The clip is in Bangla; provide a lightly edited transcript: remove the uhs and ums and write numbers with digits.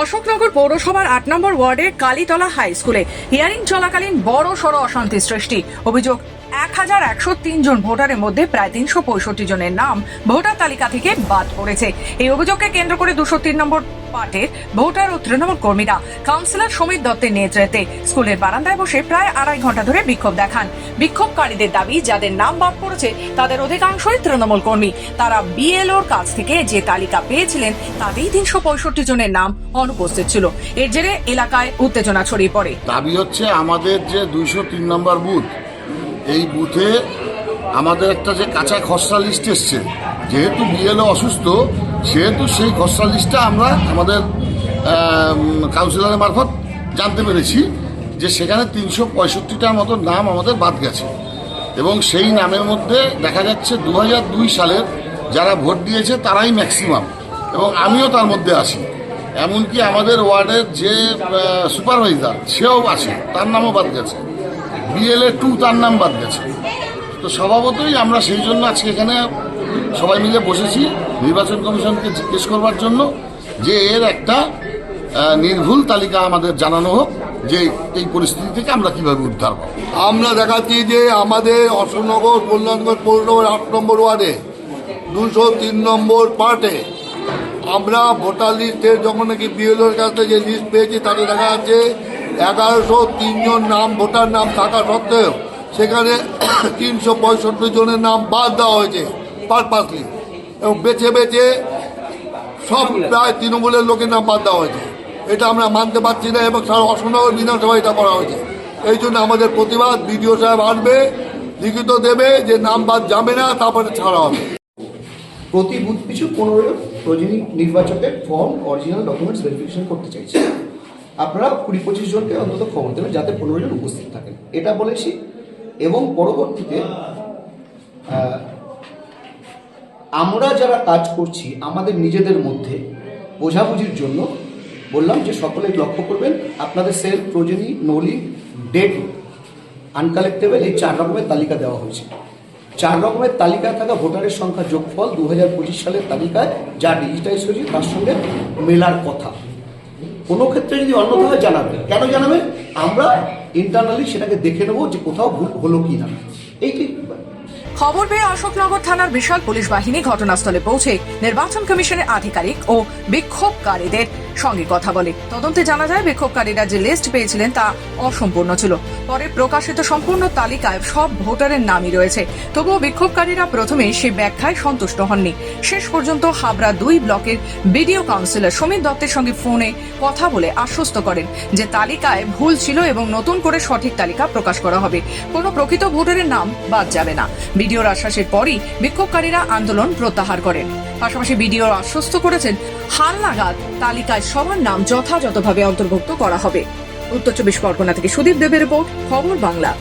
অশোকনগর পৌরসভার ৮ নম্বর ওয়ার্ডের কালীতলা হাই স্কুলে হিয়ারিং চলাকালীন বড় সড় অশান্তি সৃষ্টি। অভিযোগ, ১,১০৩ জন ভোটারের মধ্যে প্রায় ৩৬৫ জনের নাম ভোটার তালিকা থেকে বাদ পড়েছে। এই অভিযোগকে কেন্দ্র করে ২০৩ নম্বর পার্টের ভোটার ও তৃণমূল কর্মীরা কাউন্সিলর সমীর দত্তের নেতৃত্বে স্কুলের বারান্দায় বসে প্রায় ২.৫ ঘন্টা ধরে বিক্ষোভ দেখান। বিক্ষোভকারীদের দাবি, যাদের নাম বাদ পড়েছে তাদের অধিকাংশই তৃণমূল কর্মী। তারা বিএলওর কাছ থেকে যে তালিকা পেয়েছিলেন তাতেই ৩৬৫ জনের নাম অনুপস্থিত ছিল। এর জেরে এলাকায় উত্তেজনা ছড়িয়ে পড়ে। দাবি হচ্ছে আমাদের যে ২০৩ নম্বর বুথ, এই বুথে আমাদের একটা যে কাঁচা খসড়া লিস্ট এসছে, যেহেতু বিএলও অসুস্থ সেহেতু সেই খসড়া লিস্টটা আমরা আমাদের কাউন্সিলরের মারফত জানতে পেরেছি যে সেখানে ৩৬৫টার মতো নাম আমাদের বাদ গেছে এবং সেই নামের মধ্যে দেখা যাচ্ছে ২০০২ সালের যারা ভোট দিয়েছে তারাই ম্যাক্সিমাম এবং আমিও তার মধ্যে আছি। এমনকি আমাদের ওয়ার্ডের যে সুপারভাইজার সেও আছে, তার নামও বাদ গেছে। বিএলএ 2 তার নাম বাদ গেছে। তো স্বভাবতই আমরা সেই জন্য আজকে এখানে সবাই মিলে বসেছি নির্বাচন কমিশনকে জিজ্ঞেস করবার জন্য যে এর একটা নির্ভুল তালিকা আমাদের জানানো হোক, যে এই পরিস্থিতি থেকে আমরা কিভাবে উদ্ধার পাবো। আমরা দেখাচ্ছি যে আমাদের অশোকনগর কল্যাণগঞ্জ পৌরসভার ৮ নম্বর ওয়ার্ডে ২০৩ নম্বর পার্টে আমরা ভোটার লিস্টের যখন নাকি বিএলওর কাছে যে লিস্ট পেয়েছি তাতে দেখা যাচ্ছে ১১০৩ জন নাম ভোটার নাম থাকা সত্ত্বেও সেখানে ৩৬৫ জনের নাম বাদ দেওয়া হয়েছে পারপাসলি, এবং বেছে বেছে সব প্রায় তৃণমূলের লোকের নাম বাদ দেওয়া হয়েছে। এটা আমরা মানতে পারছি না এবং সারা অশোকনগর বিধানসভায় এটা করা হয়েছে। এই জন্য আমাদের প্রতিবাদ, বিডিও সাহেব আসবে, লিখিত দেবে যে নাম বাদ যাবে না, তারপরে ছাড়া হবে। প্রতি বুথ পিছু ১৫ জন প্রয়োজনীয় নির্বাচকের ফর্ম অরিজিনাল ডকুমেন্টস ভেরিফিকেশন করতে চাইছে। আপনারা ২০-২৫ জনকে অন্তত খবর দেবেন যাতে ১৫ জন উপস্থিত থাকেন, এটা বলেছি। এবং পরবর্তীতে আমরা যারা কাজ করছি আমাদের নিজেদের মধ্যে বোঝাবুঝির জন্য বললাম যে সকলে লক্ষ্য করবেন, আপনাদের সেল, প্রয়োজনী, নোলি, ডেট, আনকালেক্টেবল, এই ৪ রকমের তালিকা দেওয়া হয়েছে। ৪ রকমের তালিকায় থাকা ভোটারের সংখ্যা যোগফল ২০২৫ সালের তালিকায় যা ডিজিটাইজ হয়েছে তার সঙ্গে মেলার কথা। কোনো ক্ষেত্রে যদি অন্যথা হয় জানাবেন। কেন জানাবেন? আমরা ইন্টারনালি সেটাকে দেখে নেবো যে কোথাও ভুল হলো কি না। এইটি খবর পেয়ে অশোকনগর থানার বিশাল পুলিশ বাহিনী ঘটনাস্থলে পৌঁছে নির্বাচন কমিশনের আধিকারিক ও বিক্ষোভকারীদের সঙ্গে কথা বলে। তদন্তে জানা যায় বিক্ষোভকারীরা যে লিস্ট পেয়েছিলেন তা অসম্পূর্ণ ছিল। পরে প্রকাশিত সম্পূর্ণ তালিকায় সব ভোটারের নামই রয়েছে। তবুও বিক্ষোভকারীরা প্রথমে সে ব্যাখ্যায় সন্তুষ্ট হননি। শেষ পর্যন্ত হাবড়া ২ ব্লকের বিডিও কাউন্সিলর সমীর দত্তের সঙ্গে ফোনে কথা বলে আশ্বস্ত করেন যে তালিকায় ভুল ছিল এবং নতুন করে সঠিক তালিকা প্রকাশ করা হবে। কোনো প্রকৃত ভোটারের নাম বাদ যাবে না। বিডিওর আশ্বাসের পরই বিক্ষোভকারীরা আন্দোলন প্রত্যাহার করেন। পাশাপাশি বিডিও আশ্বস্ত করেছেন হালনাগাদ তালিকায় সবার নাম যথাযথভাবে অন্তর্ভুক্ত করা হবে। উত্তর ২৪ পরগনা থেকে সুদীপ দেবের রিপোর্ট, খবর বাংলা।